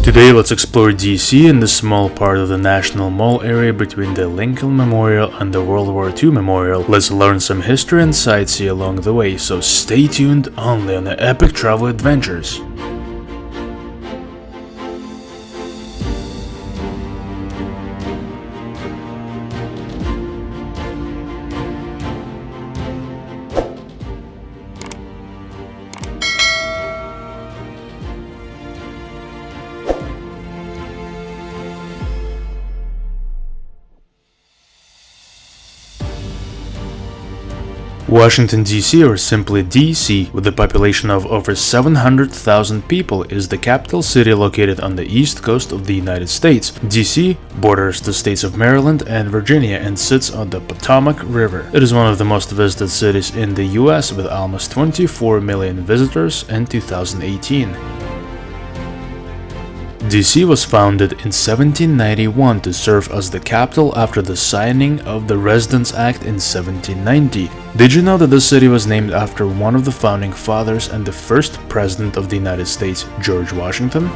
Today let's explore DC and the small part of the National Mall area between the Lincoln Memorial and the World War II Memorial. Let's learn some history and sightsee along the way, so stay tuned only on the Epic Travel Adventures. Washington, D.C., or simply D.C., with a population of over 700,000 people, is the capital city located on the east coast of the United States. D.C. borders the states of Maryland and Virginia and sits on the Potomac River. It is one of the most visited cities in the U.S. with almost 24 million visitors in 2018. DC was founded in 1791 to serve as the capital after the signing of the Residence Act in 1790. Did you know that the city was named after one of the founding fathers and the first president of the United States, George Washington?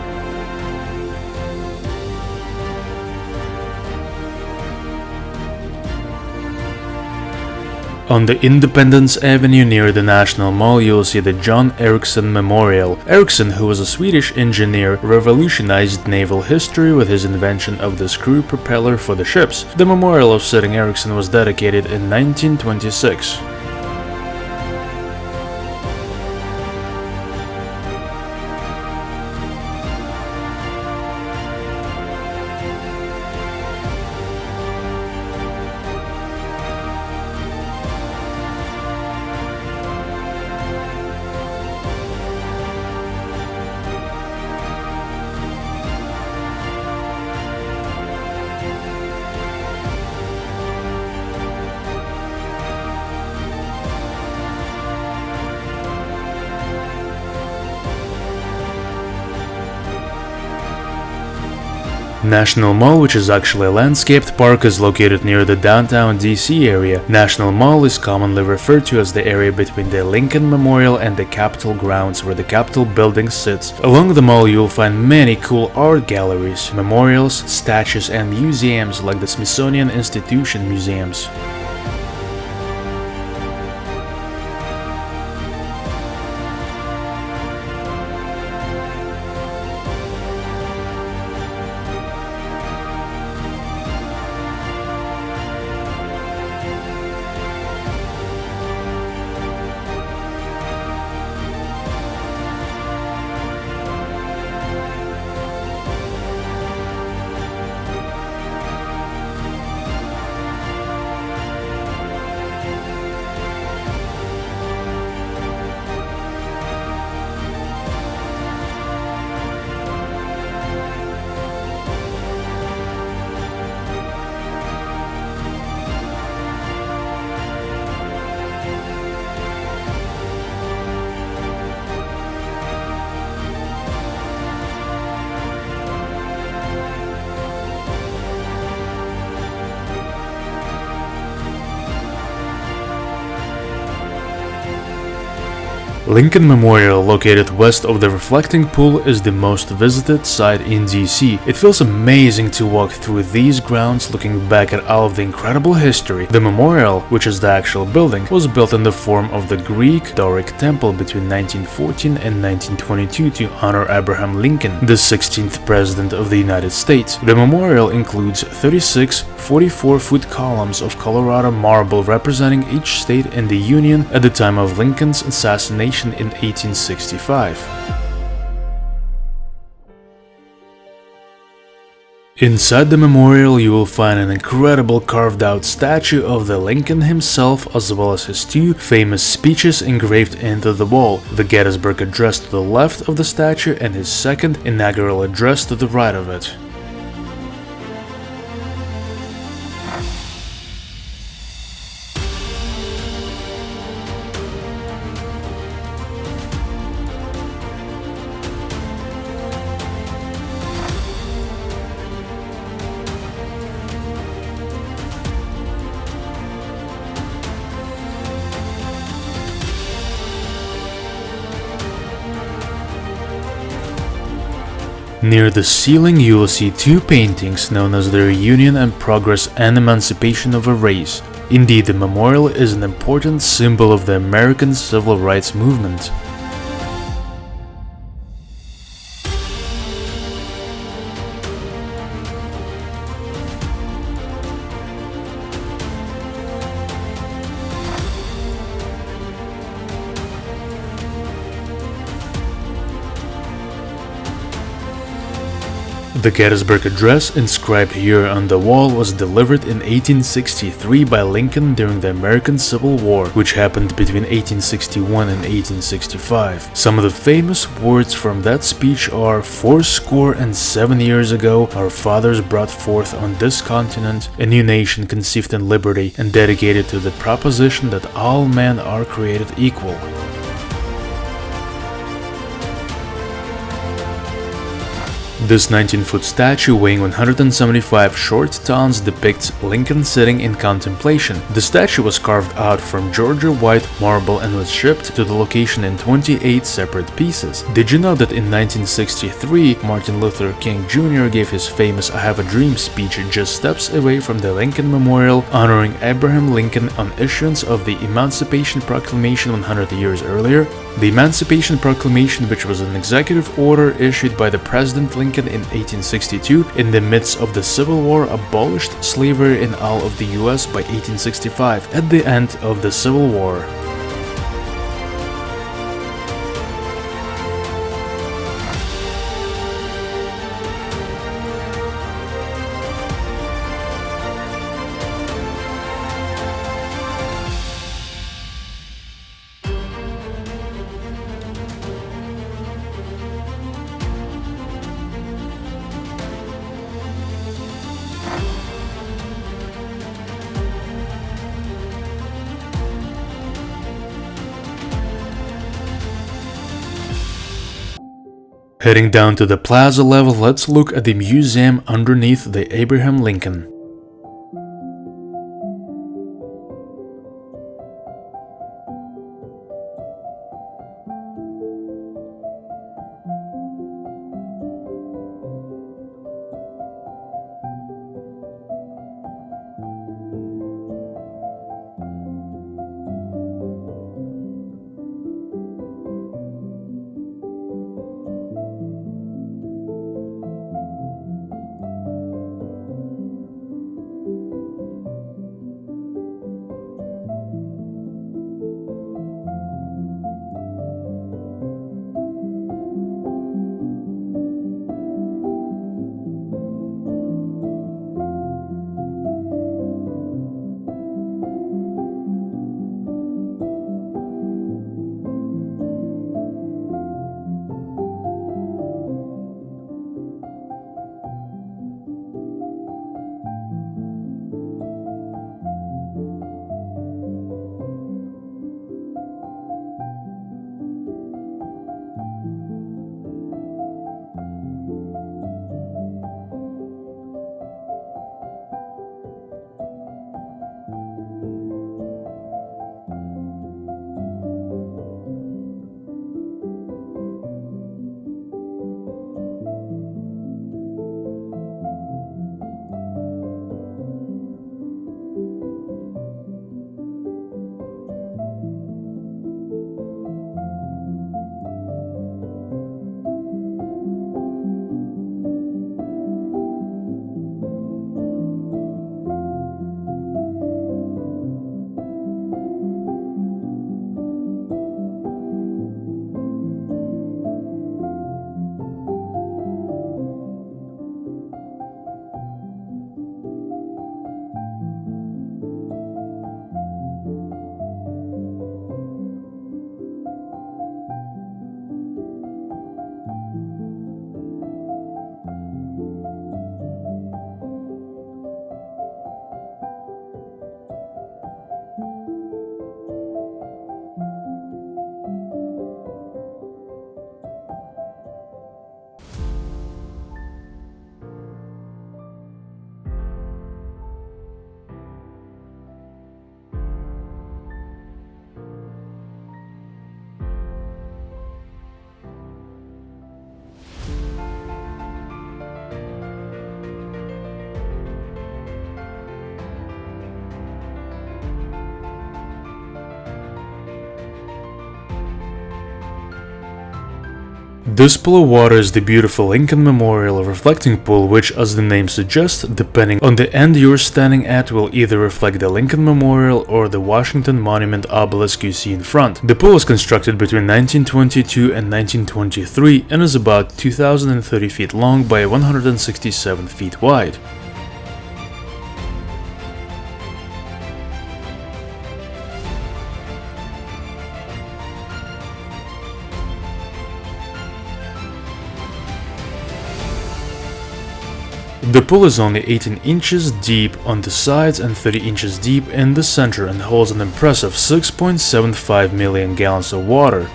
On the Independence Avenue near the National Mall, you will see the John Ericsson Memorial. Ericsson, who was a Swedish engineer, revolutionized naval history with his invention of the screw propeller for the ships. The memorial of Sitting Ericsson was dedicated in 1926. National Mall, which is actually a landscaped park, is located near the downtown DC area. National Mall is commonly referred to as the area between the Lincoln Memorial and the Capitol grounds where the Capitol building sits. Along the mall you will find many cool art galleries, memorials, statues and museums like the Smithsonian Institution Museums. Lincoln Memorial, located west of the reflecting pool, is the most visited site in DC. It feels amazing to walk through these grounds looking back at all of the incredible history. The memorial, which is the actual building, was built in the form of the Greek Doric Temple between 1914 and 1922 to honor Abraham Lincoln, the 16th President of the United States. The memorial includes 36 44-foot columns of Colorado marble representing each state in the Union at the time of Lincoln's assassination in 1865. Inside the memorial you will find an incredible carved-out statue of the Lincoln himself, as well as his two famous speeches engraved into the wall, the Gettysburg Address to the left of the statue and his second Inaugural Address to the right of it. Near the ceiling you will see two paintings known as the Reunion and Progress and Emancipation of a Race. Indeed, the memorial is an important symbol of the American civil rights movement. The Gettysburg Address, inscribed here on the wall, was delivered in 1863 by Lincoln during the American Civil War, which happened between 1861 and 1865. Some of the famous words from that speech are, "Fourscore and 7 years ago, our fathers brought forth on this continent a new nation conceived in liberty and dedicated to the proposition that all men are created equal." This 19-foot statue weighing 175 short tons depicts Lincoln sitting in contemplation. The statue was carved out from Georgia white marble and was shipped to the location in 28 separate pieces. Did you know that in 1963, Martin Luther King Jr. gave his famous "I Have a Dream" speech just steps away from the Lincoln Memorial, honoring Abraham Lincoln on issuance of the Emancipation Proclamation 100 years earlier? The Emancipation Proclamation, which was an executive order issued by the President Lincoln in 1862 in the midst of the Civil War, abolished slavery in all of the US by 1865, at the end of the Civil War. Heading down to the Plaza Level, let's look at the museum underneath the Abraham Lincoln. This pool of water is the beautiful Lincoln Memorial reflecting pool, which, as the name suggests, depending on the end you're standing at, will either reflect the Lincoln Memorial or the Washington Monument obelisk you see in front. The pool was constructed between 1922 and 1923 and is about 2,030 feet long by 167 feet wide. The pool is only 18 inches deep on the sides and 30 inches deep in the center and holds an impressive 6.75 million gallons of water.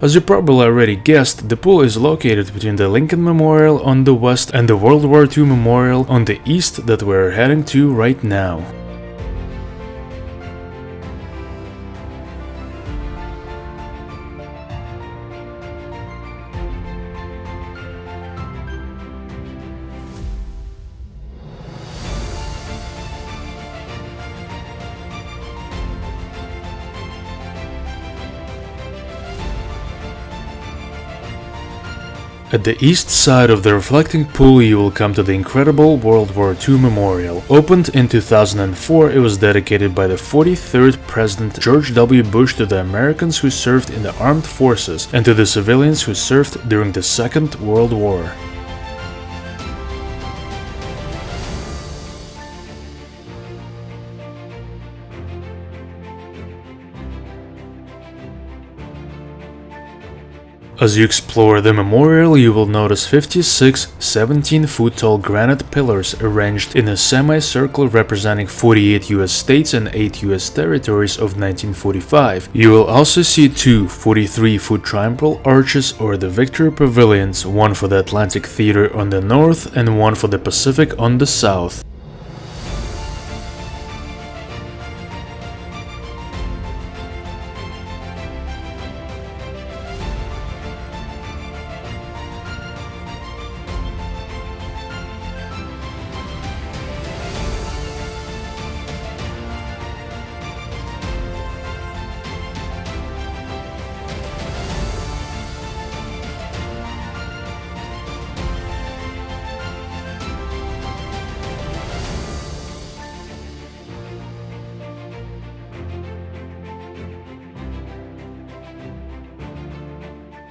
As you probably already guessed, the pool is located between the Lincoln Memorial on the west and the World War II Memorial on the east that we're heading to right now. At the east side of the reflecting pool you will come to the incredible World War II Memorial. Opened in 2004, it was dedicated by the 43rd President George W. Bush to the Americans who served in the armed forces and to the civilians who served during the Second World War. As you explore the memorial, you will notice 56 17-foot-tall granite pillars arranged in a semicircle representing 48 US states and 8 US territories of 1945. You will also see two 43-foot triumphal arches or the Victory Pavilions, one for the Atlantic Theater on the north and one for the Pacific on the south.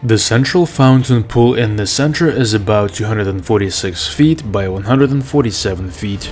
The central fountain pool in the center is about 246 feet by 147 feet.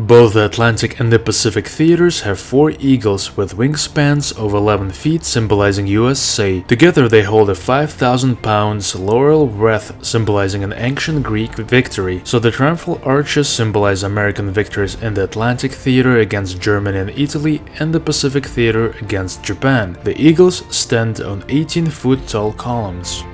Both the Atlantic and the Pacific theaters have 4 eagles with wingspans of 11 feet symbolizing USA. Together they hold a 5,000 pounds laurel wreath symbolizing an ancient Greek victory, so the triumphal arches symbolize American victories in the Atlantic theater against Germany and Italy and the Pacific theater against Japan. The eagles stand on 18-foot tall columns.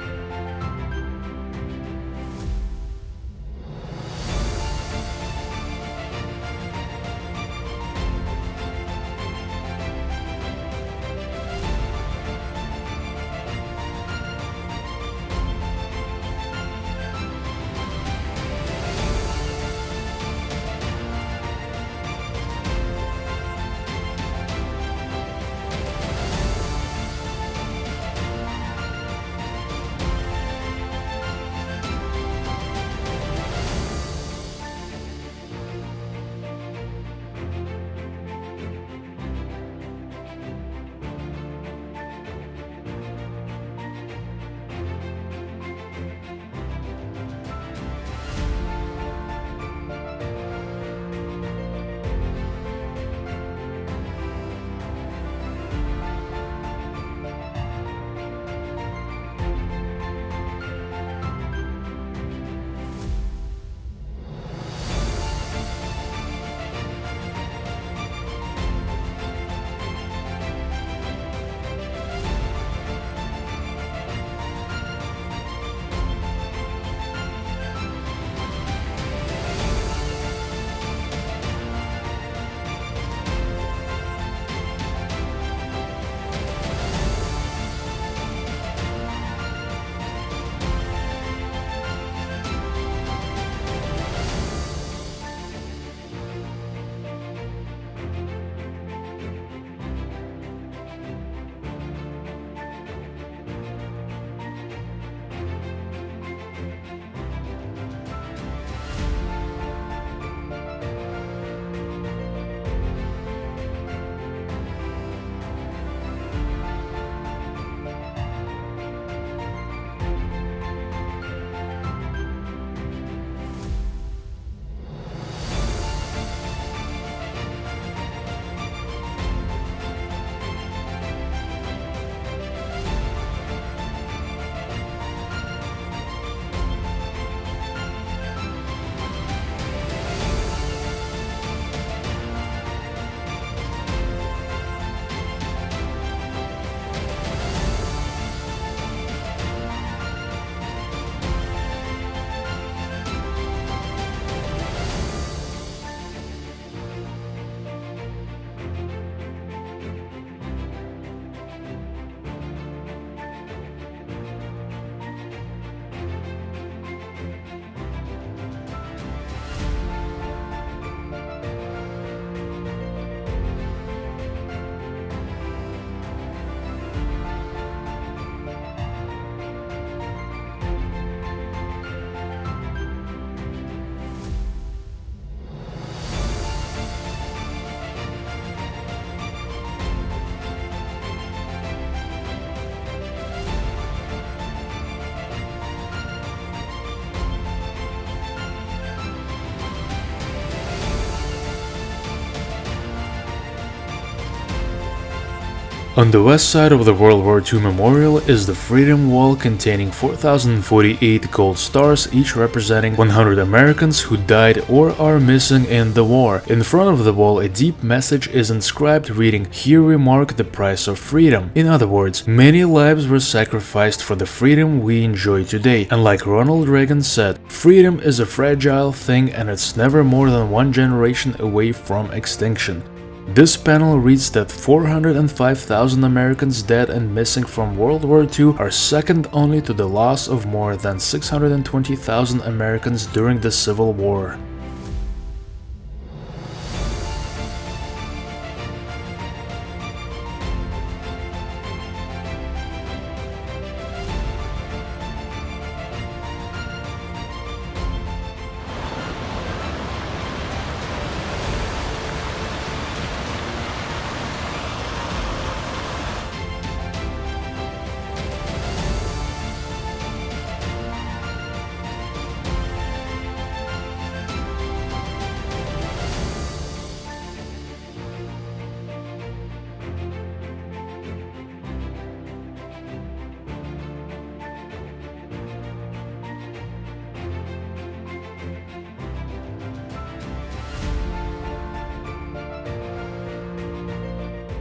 On the west side of the World War II Memorial is the Freedom Wall containing 4,048 gold stars, each representing 100 Americans who died or are missing in the war. In front of the wall, a deep message is inscribed reading, "Here we mark the price of freedom." In other words, many lives were sacrificed for the freedom we enjoy today. And like Ronald Reagan said, freedom is a fragile thing and it's never more than one generation away from extinction. This panel reads that 405,000 Americans dead and missing from World War II are second only to the loss of more than 620,000 Americans during the Civil War.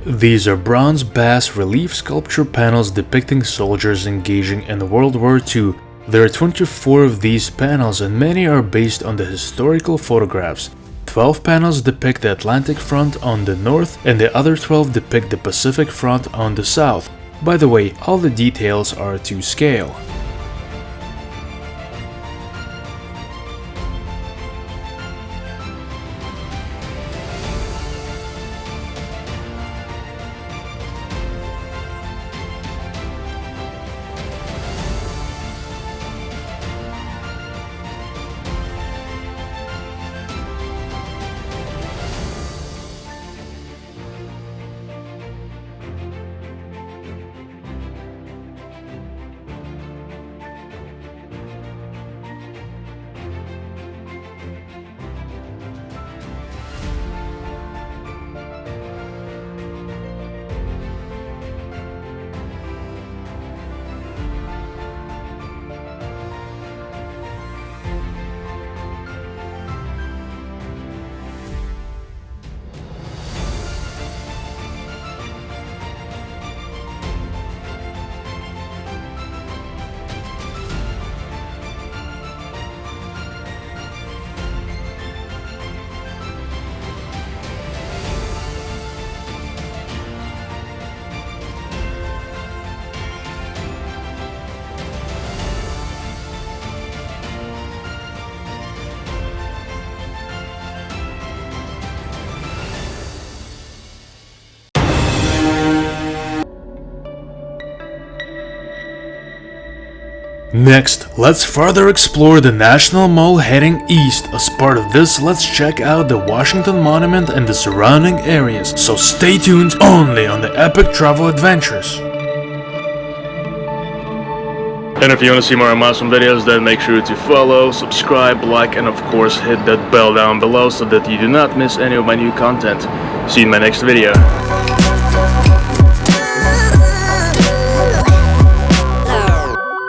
These are bronze bas-relief sculpture panels depicting soldiers engaging in World War II. There are 24 of these panels and many are based on the historical photographs. 12 panels depict the Atlantic Front on the north and the other 12 depict the Pacific Front on the south. By the way, all the details are to scale. Next, let's further explore the National Mall heading east. As part of this, let's check out the Washington Monument and the surrounding areas, so stay tuned only on the Epic Travel Adventures. And if you want to see more awesome videos, then make sure to follow, subscribe, like, and of course hit that bell down below so that you do not miss any of my new content. See you in my next video.